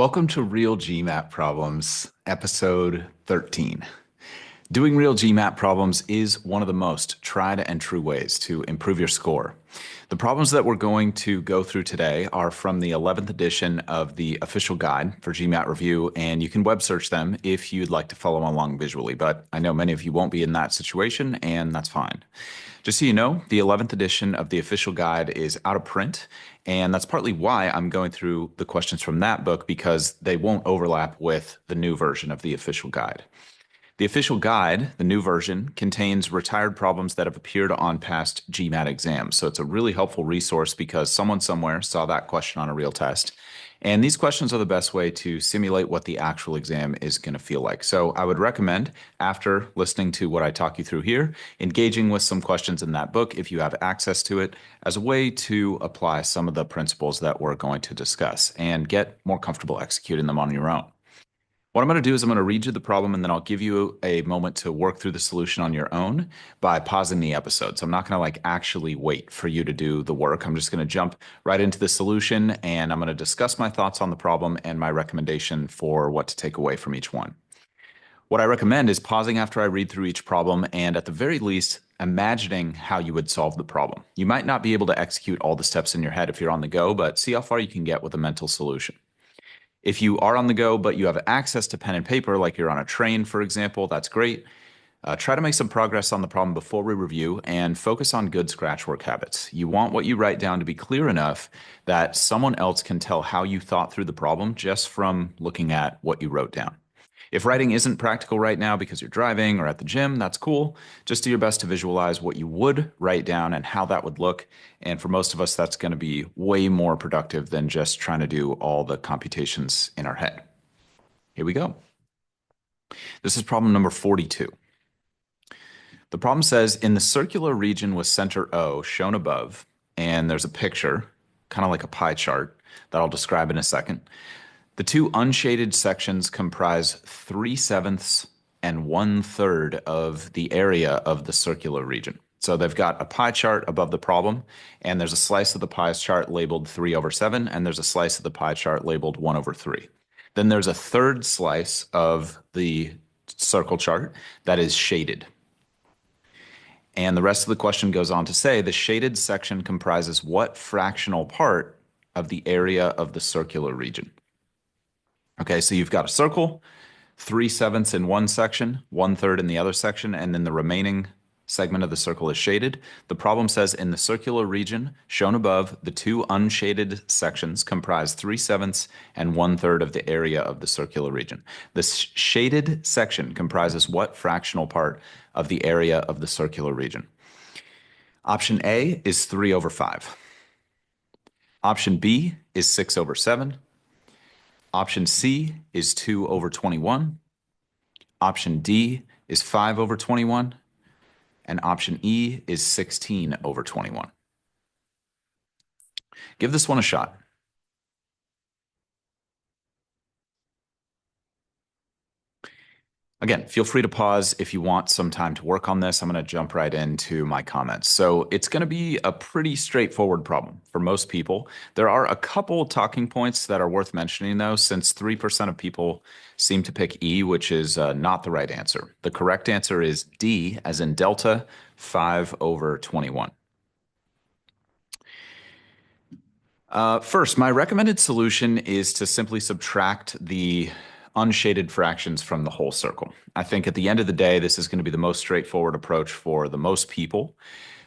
Welcome to Real GMAT Problems, episode 13. Doing real GMAT problems is one of the most tried and true ways to improve your score. The problems that we're going to go through today are from the 11th edition of the official guide for GMAT review, and you can web search them if you'd like to follow along visually, but I know many of you won't be in that situation, and that's fine. Just so you know, the 11th edition of the official guide is out of print, and that's partly why I'm going through the questions from that book because they won't overlap with the new version of the official guide. The official guide, the new version, contains retired problems that have appeared on past GMAT exams. So it's a really helpful resource because someone somewhere saw that question on a real test. And these questions are the best way to simulate what the actual exam is going to feel like. So I would recommend, after listening to what I talk you through here, engaging with some questions in that book if you have access to it as a way to apply some of the principles that we're going to discuss and get more comfortable executing them on your own. What I'm going to do is I'm going to read you the problem and then I'll give you a moment to work through the solution on your own by pausing the episode. So I'm not going to actually wait for you to do the work. I'm just going to jump right into the solution and I'm going to discuss my thoughts on the problem and my recommendation for what to take away from each one. What I recommend is pausing after I read through each problem and at the very least, imagining how you would solve the problem. You might not be able to execute all the steps in your head if you're on the go, but see how far you can get with a mental solution. If you are on the go, but you have access to pen and paper, like you're on a train, for example, that's great. Try to make some progress on the problem before we review and focus on good scratch work habits. You want what you write down to be clear enough that someone else can tell how you thought through the problem just from looking at what you wrote down. If writing isn't practical right now because you're driving or at the gym, that's cool. Just do your best to visualize what you would write down and how that would look. And for most of us, that's going to be way more productive than just trying to do all the computations in our head. Here we go. This is problem number 42. The problem says, in the circular region with center O shown above, and there's a picture, kind of like a pie chart that I'll describe in a second. The two unshaded sections comprise 3/7 and 1/3 of the area of the circular region. So they've got a pie chart above the problem, and there's a slice of the pie chart labeled 3/7, and there's a slice of the pie chart labeled 1/3. Then there's a third slice of the circle chart that is shaded. And the rest of the question goes on to say the shaded section comprises what fractional part of the area of the circular region? Okay, so you've got a circle, 3/7 in one section, 1/3 in the other section, and then the remaining segment of the circle is shaded. The problem says in the circular region shown above, the two unshaded sections comprise 3/7 and 1/3 of the area of the circular region. The shaded section comprises what fractional part of the area of the circular region? Option A is 3/5. Option B is 6/7. Option C is 2/21. Option D is 5/21. And option E is 16/21. Give this one a shot. Again, feel free to pause if you want some time to work on this. I'm going to jump right into my comments. So it's going to be a pretty straightforward problem for most people. There are a couple talking points that are worth mentioning, though, since 3% of people seem to pick E, which is not the right answer. The correct answer is D, as in delta, 5/21. First, my recommended solution is to simply subtract the unshaded fractions from the whole circle. I think at the end of the day, this is going to be the most straightforward approach for the most people.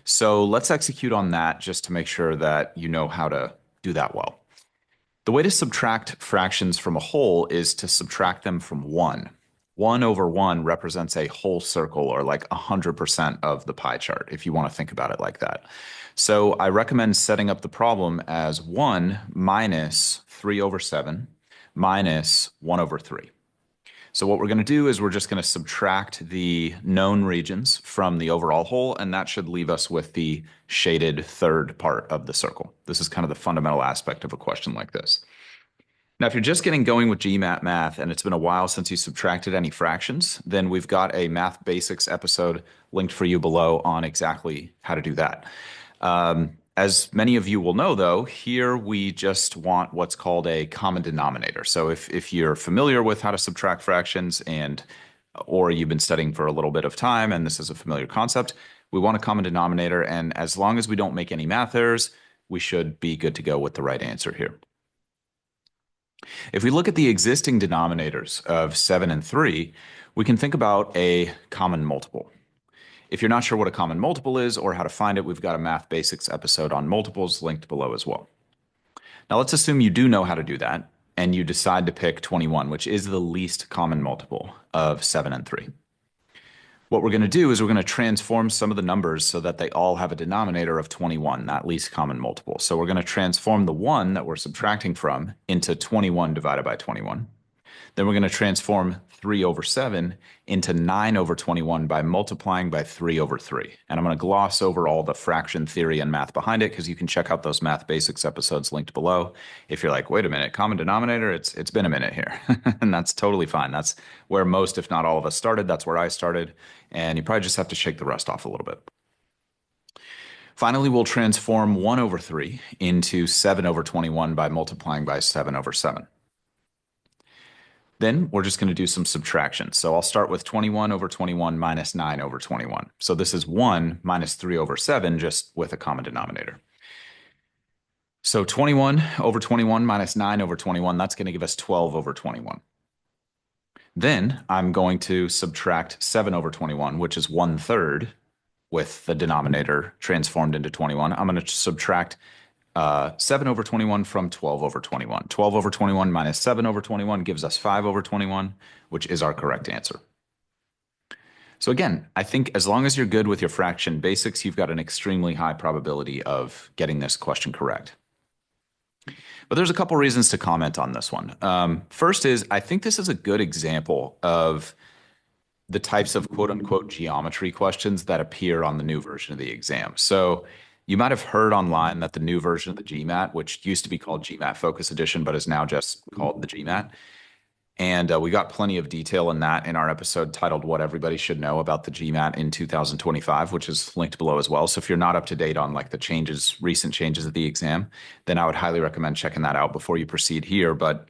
So let's execute on that just to make sure that you know how to do that well. The way to subtract fractions from a whole is to subtract them from 1. 1/1 represents a whole circle, or like 100% of the pie chart, if you want to think about it like that. So I recommend setting up the problem as 1 minus 3/7 minus 1/3. So what we're going to do is we're just going to subtract the known regions from the overall whole, and that should leave us with the shaded third part of the circle. This is kind of the fundamental aspect of a question like this. Now, if you're just getting going with GMAT math and it's been a while since you subtracted any fractions, then we've got a math basics episode linked for you below on exactly how to do that. As many of you will know, though, here we just want what's called a common denominator. So if you're familiar with how to subtract fractions or you've been studying for a little bit of time and this is a familiar concept, we want a common denominator. And as long as we don't make any math errors, we should be good to go with the right answer here. If we look at the existing denominators of 7 and 3, we can think about a common multiple. If you're not sure what a common multiple is or how to find it, we've got a Math Basics episode on multiples linked below as well. Now let's assume you do know how to do that and you decide to pick 21, which is the least common multiple of 7 and 3. What we're going to do is we're going to transform some of the numbers so that they all have a denominator of 21, that least common multiple. So we're going to transform the 1 that we're subtracting from into 21 divided by 21. Then we're going to transform 3 over 7 into 9 over 21 by multiplying by 3 over 3. And I'm going to gloss over all the fraction theory and math behind it because you can check out those Math Basics episodes linked below. If you're like, wait a minute, common denominator, it's been a minute here. And that's totally fine. That's where most, if not all of us started. That's where I started. And you probably just have to shake the rest off a little bit. Finally, we'll transform 1 over 3 into 7 over 21 by multiplying by 7 over 7. Then we're just going to do some subtraction. So I'll start with 21 over 21 minus 9 over 21. So this is 1 minus 3 over 7, just with a common denominator. So 21 over 21 minus 9 over 21, that's going to give us 12 over 21. Then I'm going to subtract 7 over 21, which is 1/3 with the denominator transformed into 21. I'm going to subtract 7 over 21 from 12 over 21. 12 over 21 minus 7 over 21 gives us 5 over 21, which is our correct answer. So again, I think as long as you're good with your fraction basics, you've got an extremely high probability of getting this question correct. But there's a couple reasons to comment on this one. First is, I think this is a good example of the types of quote unquote geometry questions that appear on the new version of the exam. So you might have heard online that the new version of the GMAT, which used to be called GMAT Focus Edition, but is now just called the GMAT. And we got plenty of detail in that in our episode titled What Everybody Should Know About the GMAT in 2025, which is linked below as well. So if you're not up to date on like the changes, recent changes of the exam, then I would highly recommend checking that out before you proceed here. But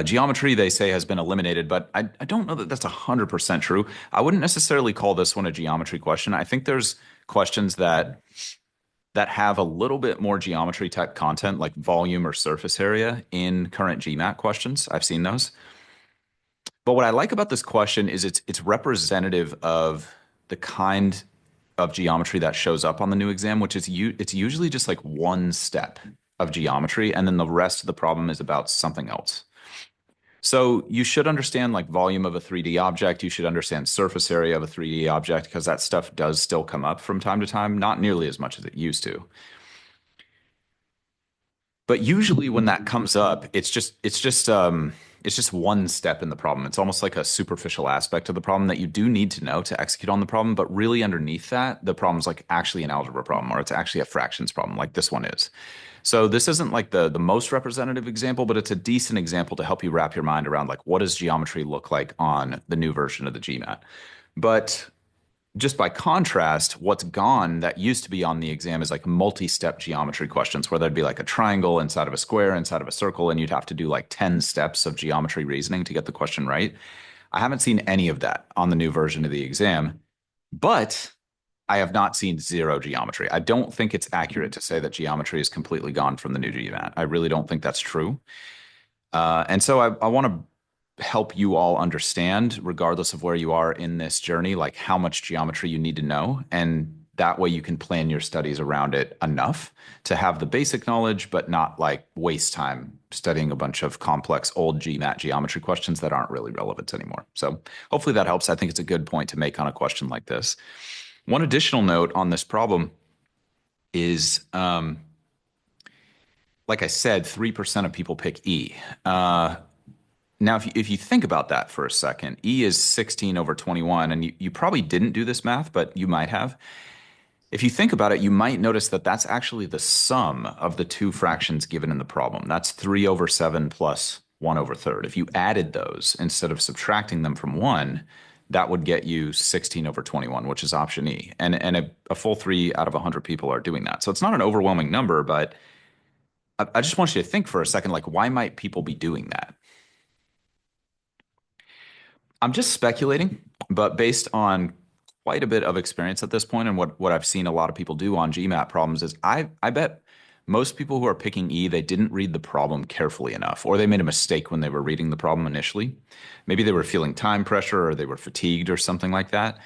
geometry, they say, has been eliminated, but I don't know that that's 100% true. I wouldn't necessarily call this one a geometry question. I think there's questions that have a little bit more geometry type content like volume or surface area in current GMAT questions. I've seen those. But what I like about this question is it's representative of the kind of geometry that shows up on the new exam, which is it's usually just like one step of geometry, and then the rest of the problem is about something else. So you should understand like volume of a 3D object. You should understand surface area of a 3D object because that stuff does still come up from time to time, not nearly as much as it used to. But usually when that comes up, it's just one step in the problem. It's almost like a superficial aspect of the problem that you do need to know to execute on the problem. But really underneath that, the problem's like actually an algebra problem, or it's actually a fractions problem like this one is. So this isn't like the most representative example, but it's a decent example to help you wrap your mind around like what does geometry look like on the new version of the GMAT. But just by contrast, what's gone that used to be on the exam is like multi-step geometry questions where there'd be like a triangle inside of a square, inside of a circle, and you'd have to do like 10 steps of geometry reasoning to get the question right. I haven't seen any of that on the new version of the exam, but I have not seen zero geometry. I don't think it's accurate to say that geometry is completely gone from the new GMAT. I really don't think that's true. And so I want to help you all understand, regardless of where you are in this journey, like how much geometry you need to know. And that way you can plan your studies around it enough to have the basic knowledge, but not like waste time studying a bunch of complex old GMAT geometry questions that aren't really relevant anymore. So hopefully that helps. I think it's a good point to make on a question like this. One additional note on this problem is, like I said, 3% of people pick E. Now, if you think about that for a second, E is 16 over 21, and you probably didn't do this math, but you might have. If you think about it, you might notice that that's actually the sum of the two fractions given in the problem. That's 3 over 7 plus 1 over 3rd. If you added those instead of subtracting them from 1, that would get you 16 over 21, which is option E. And a full 3 out of 100 people are doing that. So it's not an overwhelming number, but I just want you to think for a second, like, why might people be doing that? I'm just speculating, but based on quite a bit of experience at this point and what I've seen a lot of people do on GMAT problems is I bet most people who are picking E, they didn't read the problem carefully enough, or they made a mistake when they were reading the problem initially. Maybe they were feeling time pressure or they were fatigued or something like that.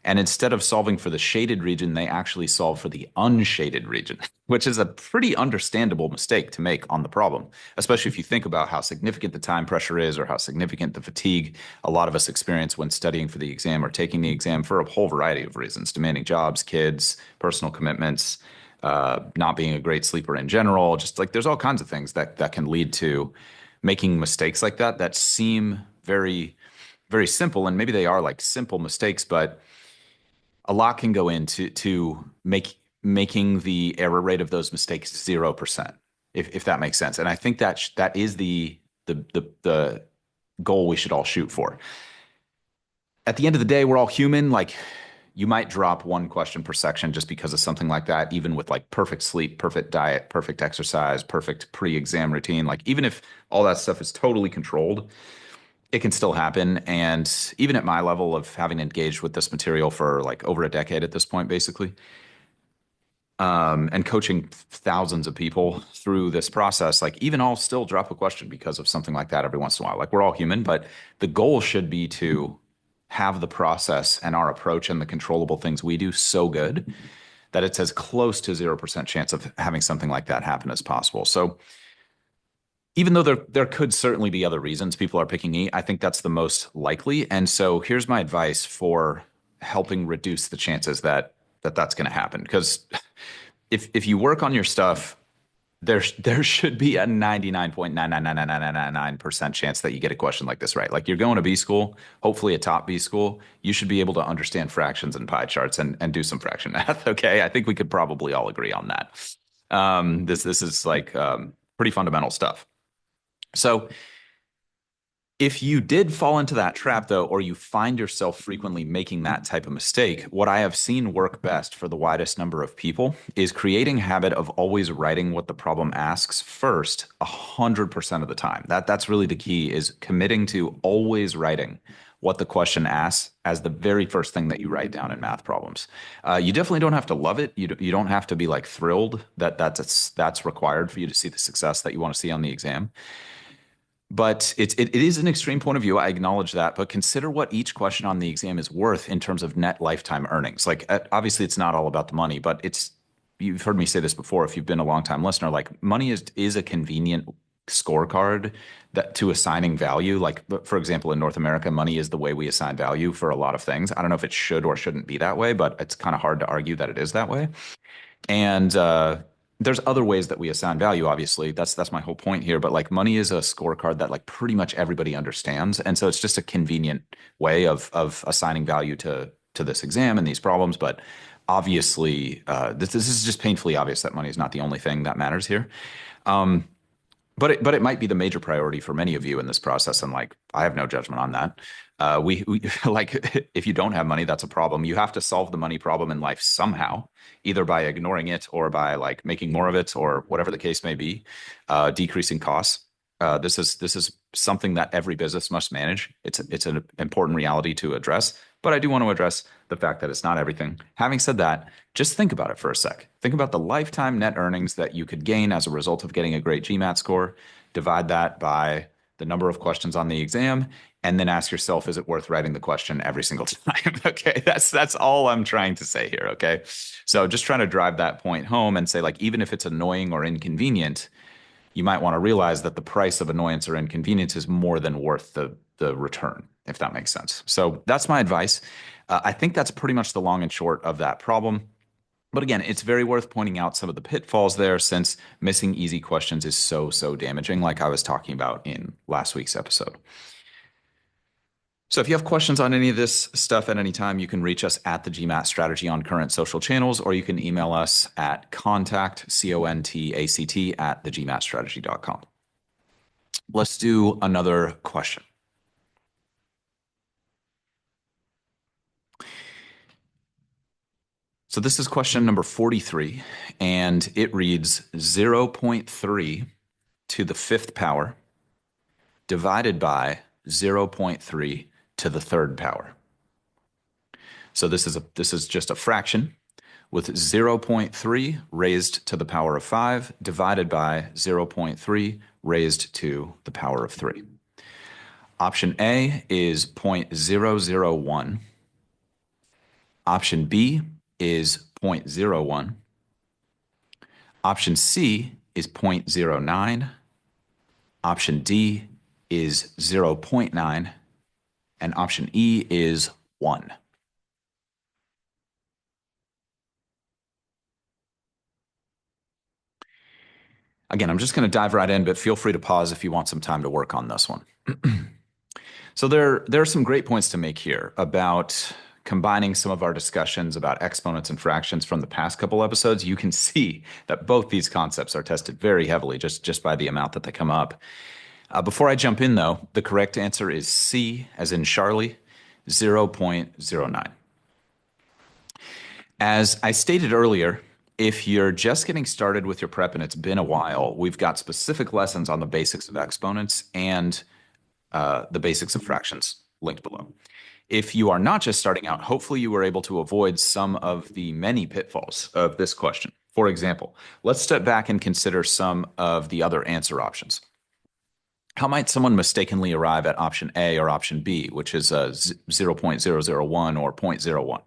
And instead of solving for the shaded region, they actually solve for the unshaded region, which is a pretty understandable mistake to make on the problem, especially if you think about how significant the time pressure is or how significant the fatigue a lot of us experience when studying for the exam or taking the exam for a whole variety of reasons, demanding jobs, kids, personal commitments, not being a great sleeper in general. Just like there's all kinds of things that can lead to making mistakes like that that seem very, very simple. And maybe they are like simple mistakes, but a lot can go into making the error rate of those mistakes 0%, if that makes sense. And I think that is the goal we should all shoot for. At the end of the day, we're all human. Like you might drop one question per section just because of something like that, even with like perfect sleep, perfect diet, perfect exercise, perfect pre-exam routine. Like even if all that stuff is totally controlled, it can still happen. And even at my level of having engaged with this material for like over a decade at this point, basically, and coaching thousands of people through this process, like even I'll still drop a question because of something like that every once in a while. Like we're all human, but the goal should be to have the process and our approach and the controllable things we do so good that it's as close to 0% chance of having something like that happen as possible. So even though there could certainly be other reasons people are picking E, I think that's the most likely. And so here's my advice for helping reduce the chances that's going to happen. Because if you work on your stuff, there should be a 99.9999999% chance that you get a question like this right. Like you're going to B school, hopefully a top B school, you should be able to understand fractions and pie charts and do some fraction math. Okay, I think we could probably all agree on that. This is like pretty fundamental stuff. So if you did fall into that trap, though, or you find yourself frequently making that type of mistake, what I have seen work best for the widest number of people is creating a habit of always writing what the problem asks first 100% of the time. That's really the key, is committing to always writing what the question asks as the very first thing that you write down in math problems. You definitely don't have to love it. You don't have to be like thrilled that that's required for you to see the success that you want to see on the exam. But it is an extreme point of view. I acknowledge that. But consider what each question on the exam is worth in terms of net lifetime earnings. Like, obviously, it's not all about the money, but you've heard me say this before if you've been a long time listener, like money is a convenient scorecard that to assigning value. Like, for example, in North America, money is the way we assign value for a lot of things. I don't know if it should or shouldn't be that way, but it's kind of hard to argue that it is that way. And there's other ways that we assign value, obviously. That's my whole point here. But like money is a scorecard that like pretty much everybody understands. And so it's just a convenient way of assigning value to this exam and these problems. But obviously, this is just painfully obvious that money is not the only thing that matters here. But it might be the major priority for many of you in this process, and like I have no judgment on that. We like if you don't have money, that's a problem. You have to solve the money problem in life somehow, either by ignoring it or by like making more of it or whatever the case may be, decreasing costs. This is something that every business must manage. It's an important reality to address, but I do want to address the fact that it's not everything. Having said that, just think about it for a sec. Think about the lifetime net earnings that you could gain as a result of getting a great GMAT score. Divide that by the number of questions on the exam, and then ask yourself, is it worth writing the question every single time? Okay, that's all I'm trying to say here. Okay, so just trying to drive that point home and say, like, even if it's annoying or inconvenient, you might want to realize that the price of annoyance or inconvenience is more than worth the return, if that makes sense. So that's my advice. I think that's pretty much the long and short of that problem. But again, it's very worth pointing out some of the pitfalls there, since missing easy questions is so damaging, like I was talking about in last week's episode. So if you have questions on any of this stuff at any time, you can reach us at the GMAT Strategy on current social channels, or you can email us at contact, CONTACT, at thegmatstrategy.com. Let's do another question. So this is question number 43, and it reads 0.3 to the fifth power divided by 0.3 to the third power. So this is just a fraction with 0.3 raised to the power of 5 divided by 0.3 raised to the power of 3. Option A is 0.001. Option B is 0.01. Option C is 0.09. Option D is 0.9. And option E is 1. Again, I'm just going to dive right in, but feel free to pause if you want some time to work on this one. So there are some great points to make here about combining some of our discussions about exponents and fractions from the past couple episodes. You can see that both these concepts are tested very heavily just by the amount that they come up. Before I jump in, though, the correct answer is C, as in Charlie, 0.09. As I stated earlier, if you're just getting started with your prep and it's been a while, we've got specific lessons on the basics of exponents and the basics of fractions linked below. If you are not just starting out, hopefully you were able to avoid some of the many pitfalls of this question. For example, let's step back and consider some of the other answer options. How might someone mistakenly arrive at option A or option B, which is 0.001 or 0.01?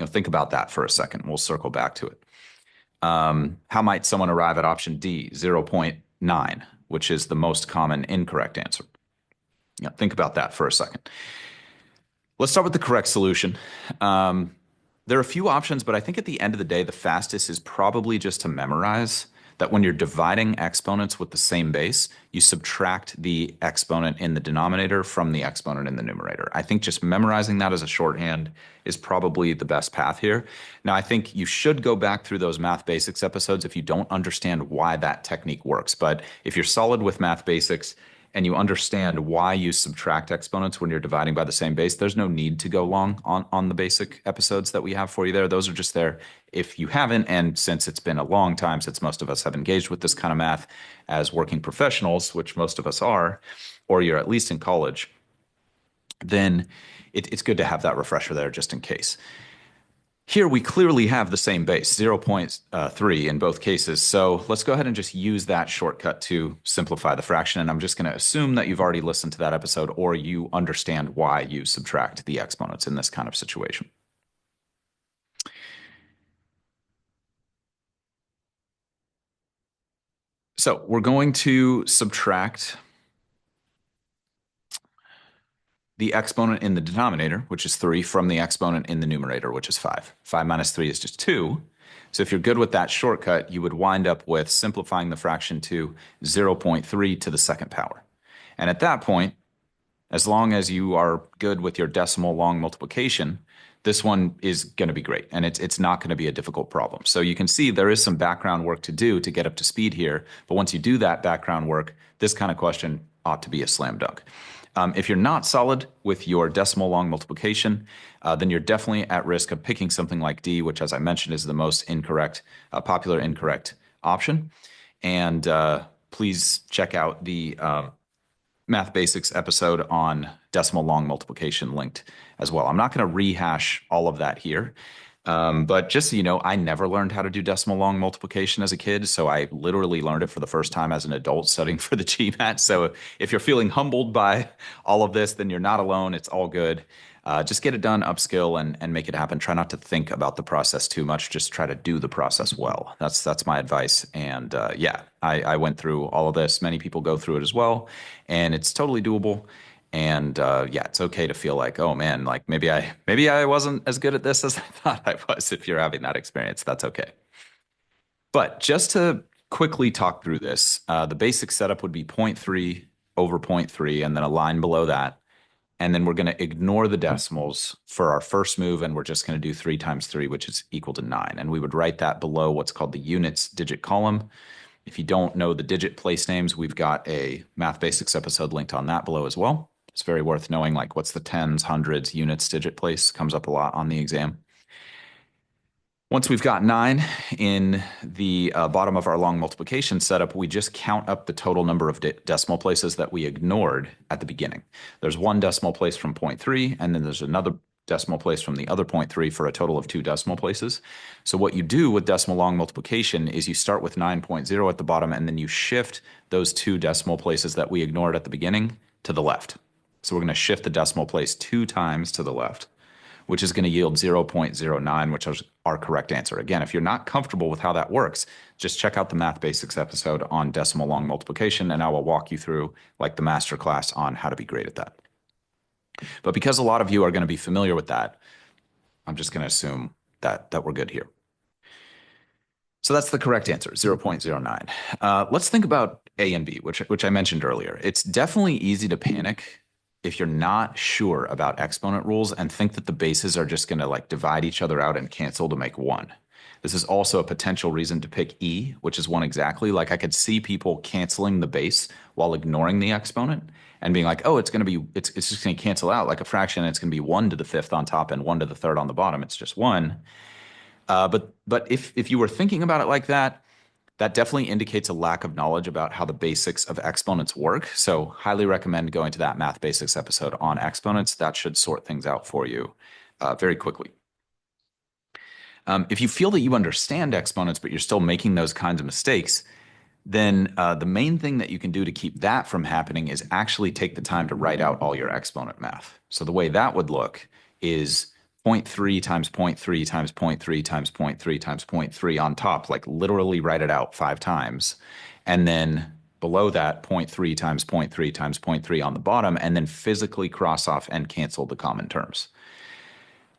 Think about that for a second. We'll circle back to it. How might someone arrive at option D, 0.9, which is the most common incorrect answer? Think about that for a second. Let's start with the correct solution. There are a few options, but I think at the end of the day, the fastest is probably just to memorize that when you're dividing exponents with the same base, you subtract the exponent in the denominator from the exponent in the numerator. I think just memorizing that as a shorthand is probably the best path here. Now, I think you should go back through those math basics episodes if you don't understand why that technique works. But if you're solid with math basics and you understand why you subtract exponents when you're dividing by the same base, there's no need to go long on the basic episodes that we have for you there. Those are just there if you haven't. And since it's been a long time since most of us have engaged with this kind of math as working professionals, which most of us are, or you're at least in college, then it's good to have that refresher there just in case. Here we clearly have the same base, 0.3 in both cases. So let's go ahead and just use that shortcut to simplify the fraction. And I'm just going to assume that you've already listened to that episode or you understand why you subtract the exponents in this kind of situation. So we're going to subtract the exponent in the denominator, which is 3, from the exponent in the numerator, which is 5. 5 minus 3 is just 2. So if you're good with that shortcut, you would wind up with simplifying the fraction to 0.3 to the second power. And at that point, as long as you are good with your decimal long multiplication, this one is going to be great. And it's not going to be a difficult problem. So you can see there is some background work to do to get up to speed here. But once you do that background work, this kind of question ought to be a slam dunk. If you're not solid with your decimal long multiplication, then you're definitely at risk of picking something like D, which, as I mentioned, is the most incorrect, popular incorrect option. And please check out the Math Basics episode on decimal long multiplication linked as well. I'm not going to rehash all of that here. But just so you know, I never learned how to do decimal long multiplication as a kid. So I literally learned it for the first time as an adult studying for the GMAT. So if you're feeling humbled by all of this, then you're not alone. It's all good. Just get it done, upskill, and make it happen. Try not to think about the process too much. Just try to do the process well. That's my advice. And yeah, I went through all of this. Many people go through it as well. And it's totally doable. And yeah, it's okay to feel like, oh man, like maybe I wasn't as good at this as I thought I was. If you're having that experience, that's okay. But just to quickly talk through this, the basic setup would be 0.3 over 0.3 and then a line below that. And then we're going to ignore the decimals for our first move, and we're just going to do 3 times 3, which is equal to 9. And we would write that below what's called the units digit column. If you don't know the digit place names, we've got a Math Basics episode linked on that below as well. It's very worth knowing, like what's the tens, hundreds, units, digit place, comes up a lot on the exam. Once we've got 9 in the bottom of our long multiplication setup, we just count up the total number of decimal places that we ignored at the beginning. There's one decimal place from 0.3, and then there's another decimal place from the other 0.3 for a total of 2 decimal places. So what you do with decimal long multiplication is you start with 9.0 at the bottom, and then you shift those 2 decimal places that we ignored at the beginning to the left. So we're going to shift the decimal place 2 times to the left, which is going to yield 0.09, which is our correct answer. Again, if you're not comfortable with how that works, just check out the Math Basics episode on decimal long multiplication, and I will walk you through like the master class on how to be great at that. But because a lot of you are going to be familiar with that, I'm just going to assume that we're good here. So that's the correct answer, 0.09. Let's think about A and B, which I mentioned earlier. It's definitely easy to panic if you're not sure about exponent rules and think that the bases are just going to like divide each other out and cancel to make 1. This is also a potential reason to pick E, which is 1 exactly. Like I could see people canceling the base while ignoring the exponent and being like, oh, it's just going to cancel out like a fraction. And it's going to be 1 to the 5th on top and 1 to the 3rd on the bottom. It's just 1. But if you were thinking about it like that, that definitely indicates a lack of knowledge about how the basics of exponents work. So highly recommend going to that Math Basics episode on exponents. That should sort things out for you very quickly. If you feel that you understand exponents, but you're still making those kinds of mistakes, then the main thing that you can do to keep that from happening is actually take the time to write out all your exponent math. So the way that would look is 0.3 times 0.3 times 0.3 times 0.3 times 0.3 on top, like literally write it out 5 times. And then below that, 0.3 times 0.3 times 0.3 on the bottom, and then physically cross off and cancel the common terms.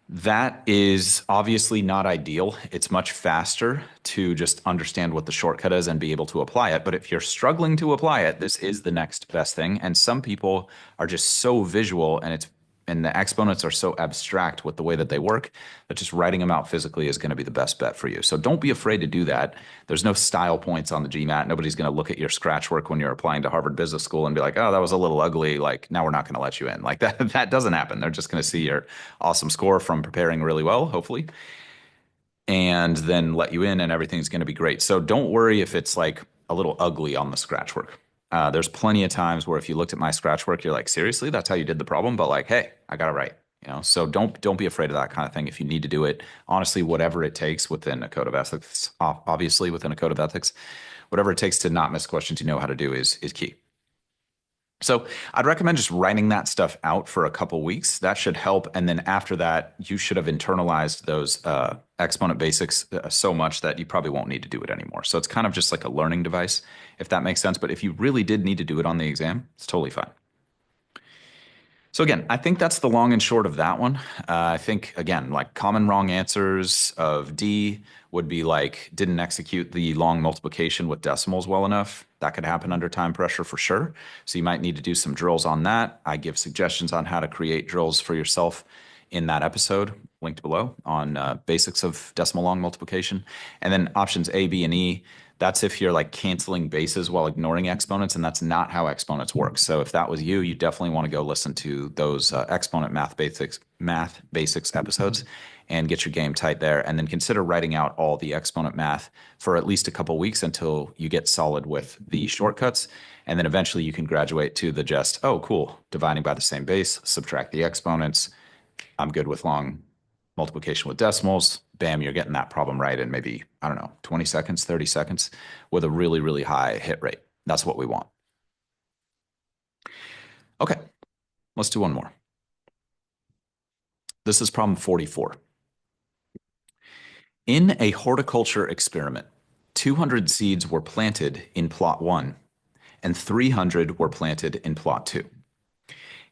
That is obviously not ideal. It's much faster to just understand what the shortcut is and be able to apply it. But if you're struggling to apply it, this is the next best thing. And some people are just so visual and the exponents are so abstract with the way that they work that just writing them out physically is going to be the best bet for you. So don't be afraid to do that. There's no style points on the GMAT. Nobody's going to look at your scratch work when you're applying to Harvard Business School and be like, oh, that was a little ugly. Like, now we're not going to let you in. Like that doesn't happen. They're just going to see your awesome score from preparing really well, hopefully, and then let you in and everything's going to be great. So don't worry if it's like a little ugly on the scratch work. There's plenty of times where if you looked at my scratch work, you're like, seriously, that's how you did the problem? But like, hey, I got it right. So don't be afraid of that kind of thing if you need to do it. Honestly, whatever it takes within a code of ethics, obviously within a code of ethics, whatever it takes to not miss questions you know how to do is key. So I'd recommend just writing that stuff out for a couple weeks. That should help. And then after that, you should have internalized those exponent basics so much that you probably won't need to do it anymore. So it's kind of just like a learning device, if that makes sense. But if you really did need to do it on the exam, it's totally fine. So again, I think that's the long and short of that one. I think, again, like common wrong answers of D would be like didn't execute the long multiplication with decimals well enough. That could happen under time pressure for sure. So you might need to do some drills on that. I give suggestions on how to create drills for yourself in that episode linked below on basics of decimal long multiplication. And then options A, B, and E, that's if you're like canceling bases while ignoring exponents, and that's not how exponents work. So if that was you, you definitely want to go listen to those exponent math basics episodes and get your game tight there. And then consider writing out all the exponent math for at least a couple weeks until you get solid with the shortcuts. And then eventually you can graduate to the just, oh, cool, dividing by the same base, subtract the exponents. I'm good with long multiplication with decimals. Bam, you're getting that problem right in maybe, I don't know, 20 seconds, 30 seconds with a really, really high hit rate. That's what we want. Okay, let's do one more. This is problem 44. In a horticulture experiment, 200 seeds were planted in plot 1 and 300 were planted in plot 2.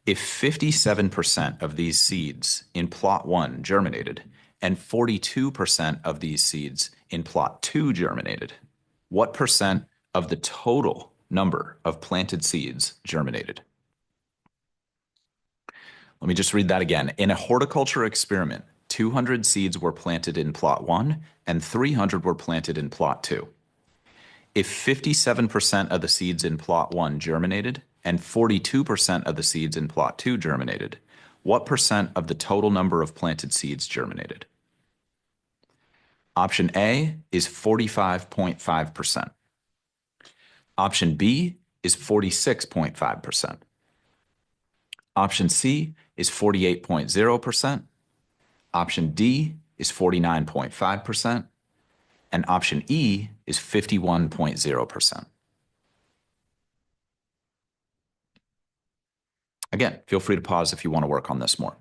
If 57% of these seeds in plot 1 germinated and 42% of these seeds in plot 2 germinated, what percent of the total number of planted seeds germinated? Let me just read that again. In a horticulture experiment, 200 seeds were planted in plot 1 and 300 were planted in plot 2. If 57% of the seeds in plot 1 germinated and 42% of the seeds in plot 2 germinated, what percent of the total number of planted seeds germinated? Option A is 45.5%. Option B is 46.5%. Option C is 48.0%. Option D is 49.5%. And option E is 51.0%. Again, feel free to pause if you want to work on this more.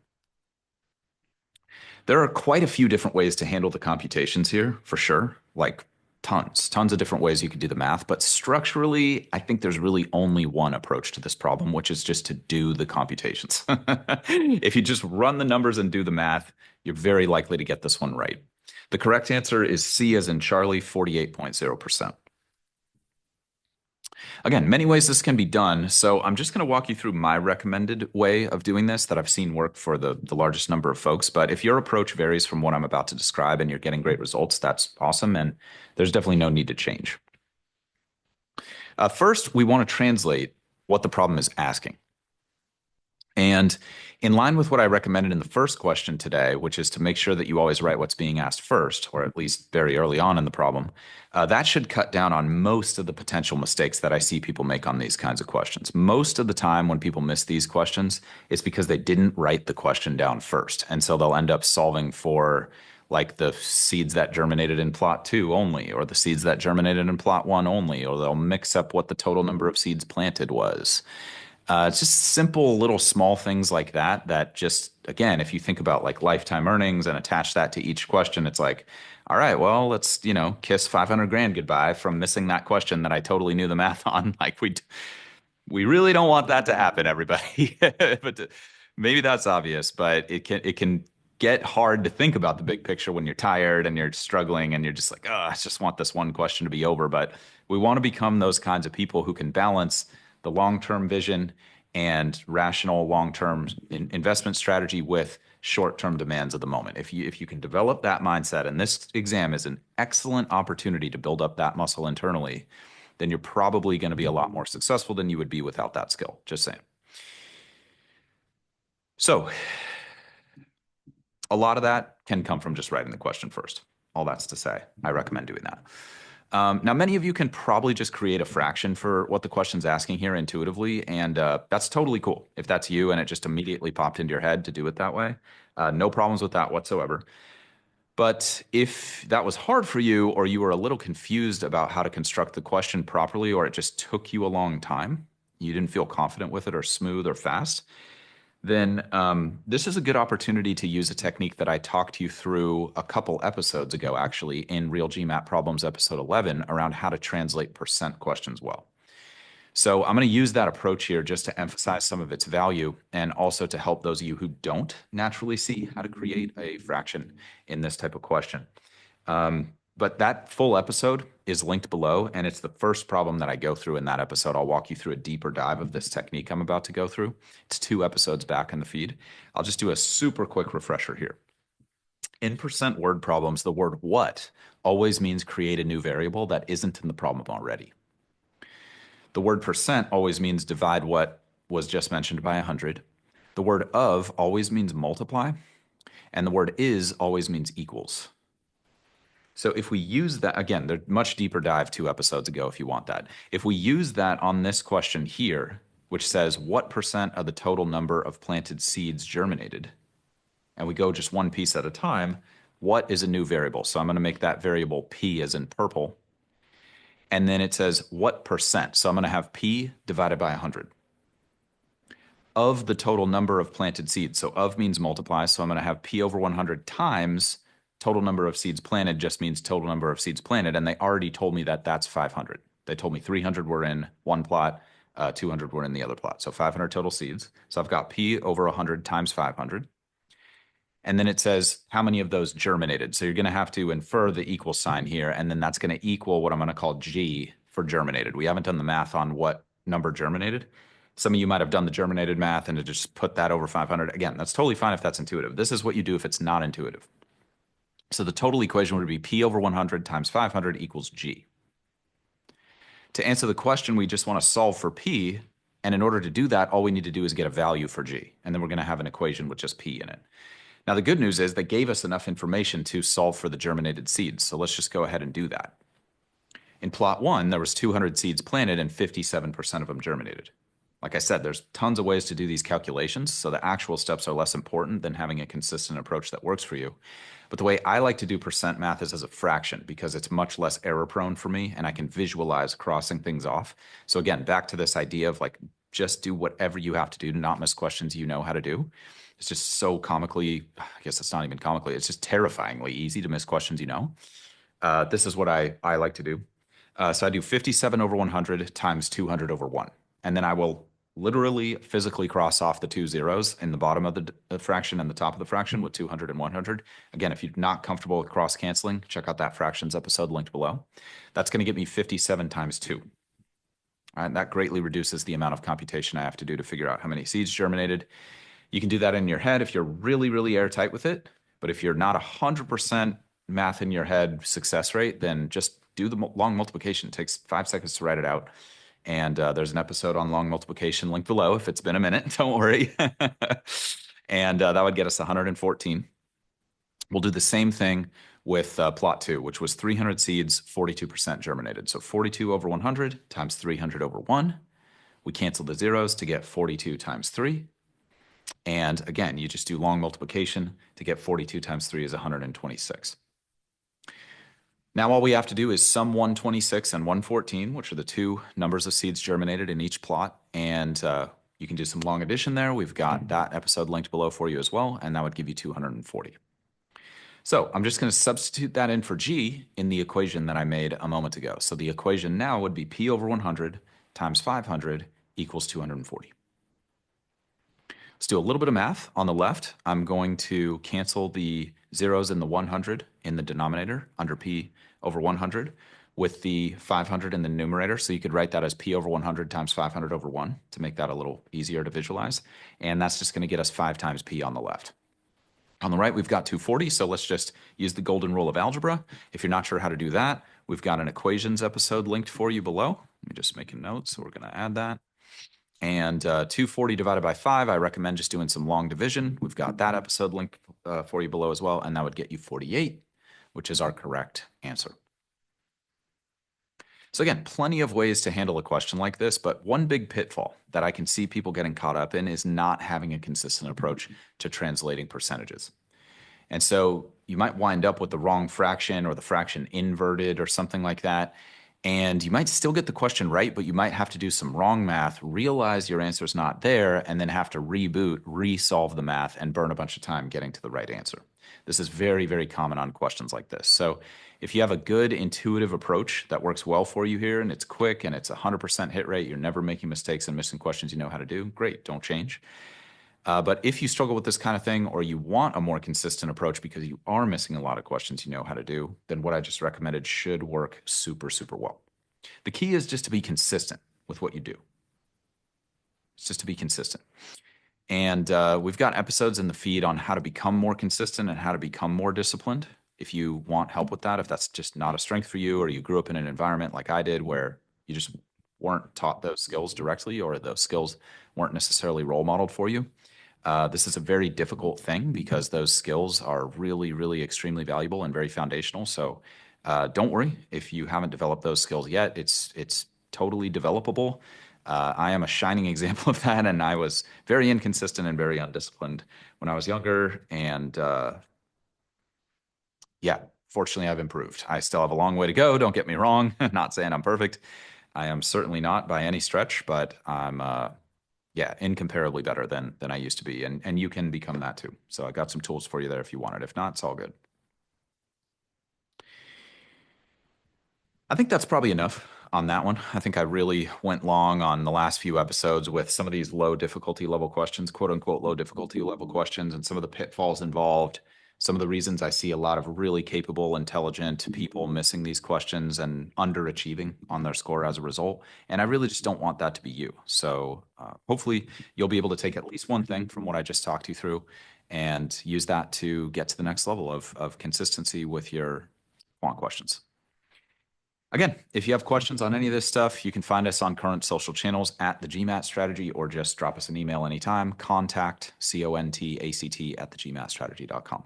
There are quite a few different ways to handle the computations here, for sure. Like tons of different ways you could do the math. But structurally, I think there's really only one approach to this problem, which is just to do the computations. If you just run the numbers and do the math, you're very likely to get this one right. The correct answer is C as in Charlie, 48.0%. Again, many ways this can be done. So I'm just going to walk you through my recommended way of doing this that I've seen work for the largest number of folks. But if your approach varies from what I'm about to describe and you're getting great results, that's awesome. And there's definitely no need to change. First, we want to translate what the problem is asking. And in line with what I recommended in the first question today, which is to make sure that you always write what's being asked first, or at least very early on in the problem, that should cut down on most of the potential mistakes that I see people make on these kinds of questions. Most of the time when people miss these questions, it's because they didn't write the question down first. And so they'll end up solving for like the seeds that germinated in plot 2 only, or the seeds that germinated in plot 1 only, or they'll mix up what the total number of seeds planted was. It's just simple little small things like that that just, again, if you think about like lifetime earnings and attach that to each question, it's like, all right, well, let's, kiss 500 grand goodbye from missing that question that I totally knew the math on. Like we really don't want that to happen, everybody. But maybe that's obvious, but it can get hard to think about the big picture when you're tired and you're struggling and you're just like, oh, I just want this one question to be over. But we want to become those kinds of people who can balance the long-term vision and rational long-term investment strategy with short-term demands of the moment. If you can develop that mindset, and this exam is an excellent opportunity to build up that muscle internally, then you're probably going to be a lot more successful than you would be without that skill. Just saying. So a lot of that can come from just writing the question first. All that's to say, I recommend doing that. Now, many of you can probably just create a fraction for what the question's asking here intuitively, and that's totally cool. If that's you and it just immediately popped into your head to do it that way, no problems with that whatsoever. But if that was hard for you, or you were a little confused about how to construct the question properly, or it just took you a long time, you didn't feel confident with it or smooth or fast, then this is a good opportunity to use a technique that I talked you through a couple episodes ago, actually, in Real GMAT Problems, episode 11, around how to translate percent questions well. So I'm going to use that approach here just to emphasize some of its value and also to help those of you who don't naturally see how to create a fraction in this type of question. But that full episode is linked below, and it's the first problem that I go through in that episode. I'll walk you through a deeper dive of this technique I'm about to go through. It's 2 episodes back in the feed. I'll just do a super quick refresher here. In percent word problems, the word what always means create a new variable that isn't in the problem already. The word percent always means divide what was just mentioned by 100. The word of always means multiply. And the word is always means equals. So if we use that, again, there's much deeper dive 2 episodes ago if you want that. If we use that on this question here, which says what percent of the total number of planted seeds germinated, and we go just one piece at a time, what is a new variable? So I'm going to make that variable P as in purple. And then it says what percent? So I'm going to have P divided by 100 of the total number of planted seeds. So of means multiply. So I'm going to have P over 100 times total number of seeds planted just means total number of seeds planted. And they already told me that that's 500. They told me 300 were in one plot, 200 were in the other plot. So 500 total seeds. So I've got P over 100 times 500. And then it says how many of those germinated. So you're going to have to infer the equal sign here. And then that's going to equal what I'm going to call G for germinated. We haven't done the math on what number germinated. Some of you might have done the germinated math and to just put that over 500. Again, that's totally fine if that's intuitive. This is what you do if it's not intuitive. So the total equation would be P over 100 times 500 equals G. To answer the question, we just want to solve for P. And in order to do that, all we need to do is get a value for G. And then we're going to have an equation with just P in it. Now, the good news is they gave us enough information to solve for the germinated seeds. So let's just go ahead and do that. In plot 1, there was 200 seeds planted and 57% of them germinated. Like I said, there's tons of ways to do these calculations, so the actual steps are less important than having a consistent approach that works for you. But the way I like to do percent math is as a fraction because it's much less error prone for me and I can visualize crossing things off. So again, back to this idea of like just do whatever you have to do to not miss questions you know how to do. It's just so comically, I guess it's not even comically, it's just terrifyingly easy to miss questions you know. This is what I like to do. So I do 57 over 100 times 200 over 1. And then I will literally physically cross off the two zeros in the bottom of the fraction and the top of the fraction with 200 and 100. Again, if you're not comfortable with cross canceling, check out that fractions episode linked below. That's going to get me 57 times 2. All right, that greatly reduces the amount of computation I have to do to figure out how many seeds germinated. You can do that in your head if you're really, really airtight with it. But if you're not 100% math in your head success rate, then just do the long multiplication. It takes 5 seconds to write it out. And there's an episode on long multiplication linked below if it's been a minute. Don't worry. And that would get us 114. We'll do the same thing with plot 2, which was 300 seeds, 42% germinated. So 42 over 100 times 300 over 1. We cancel the zeros to get 42 times 3. And again, you just do long multiplication to get 42 times 3 is 126. Now all we have to do is sum 126 and 114, which are the two numbers of seeds germinated in each plot. And you can do some long addition there. We've got that episode linked below for you as well, and that would give you 240. So I'm just going to substitute that in for G in the equation that I made a moment ago. So the equation now would be P over 100 times 500 equals 240. Let's do a little bit of math. On the left, I'm going to cancel the zeros in the 100 in the denominator under P over 100 with the 500 in the numerator. So you could write that as P over 100 times 500 over 1 to make that a little easier to visualize. And that's just going to get us 5 times P on the left. On the right, we've got 240, so let's just use the golden rule of algebra. If you're not sure how to do that, we've got an equations episode linked for you below. Let me just make a note, so we're going to add that. And 240 divided by 5, I recommend just doing some long division. We've got that episode linked for you below as well, and that would get you 48, which is our correct answer. So again, plenty of ways to handle a question like this, but one big pitfall that I can see people getting caught up in is not having a consistent approach to translating percentages. And so you might wind up with the wrong fraction or the fraction inverted or something like that. And you might still get the question right, but you might have to do some wrong math, realize your answer's not there, and then have to reboot, resolve the math, and burn a bunch of time getting to the right answer. This is very, very common on questions like this. So if you have a good intuitive approach that works well for you here, and it's quick, and it's 100% hit rate, you're never making mistakes and missing questions you know how to do, great, don't change. But if you struggle with this kind of thing, or you want a more consistent approach because you are missing a lot of questions you know how to do, then what I just recommended should work super, super well. The key is just to be consistent with what you do. It's just to be consistent. And we've got episodes in the feed on how to become more consistent and how to become more disciplined. If you want help with that, if that's just not a strength for you, or you grew up in an environment like I did where you just weren't taught those skills directly, or those skills weren't necessarily role modeled for you, this is a very difficult thing because those skills are really, really extremely valuable and very foundational. So don't worry if you haven't developed those skills yet. It's totally developable. I am a shining example of that, and I was very inconsistent and very undisciplined when I was younger. And yeah, fortunately, I've improved. I still have a long way to go. Don't get me wrong. Not saying I'm perfect. I am certainly not by any stretch, but I'm yeah, incomparably better than I used to be. And you can become that too. So I got some tools for you there if you want it. If not, it's all good. I think that's probably enough on that one. I think I really went long on the last few episodes with some of these low difficulty level questions, quote unquote, low difficulty level questions, and some of the pitfalls involved. Some of the reasons I see a lot of really capable, intelligent people missing these questions and underachieving on their score as a result. And I really just don't want that to be you. So hopefully you'll be able to take at least one thing from what I just talked you through and use that to get to the next level of consistency with your quant questions. Again, if you have questions on any of this stuff, you can find us on current social channels at the GMAT Strategy, or just drop us an email anytime. Contact, CONTACT, at thegmatstrategy.com.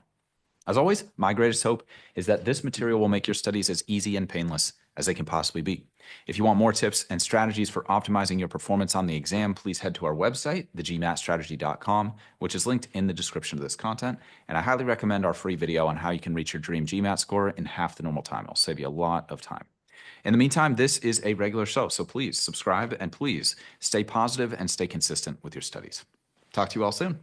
As always, my greatest hope is that this material will make your studies as easy and painless as they can possibly be. If you want more tips and strategies for optimizing your performance on the exam, please head to our website, thegmatstrategy.com, which is linked in the description of this content. And I highly recommend our free video on how you can reach your dream GMAT score in half the normal time. It'll save you a lot of time. In the meantime, this is a regular show, so please subscribe and please stay positive and stay consistent with your studies. Talk to you all soon.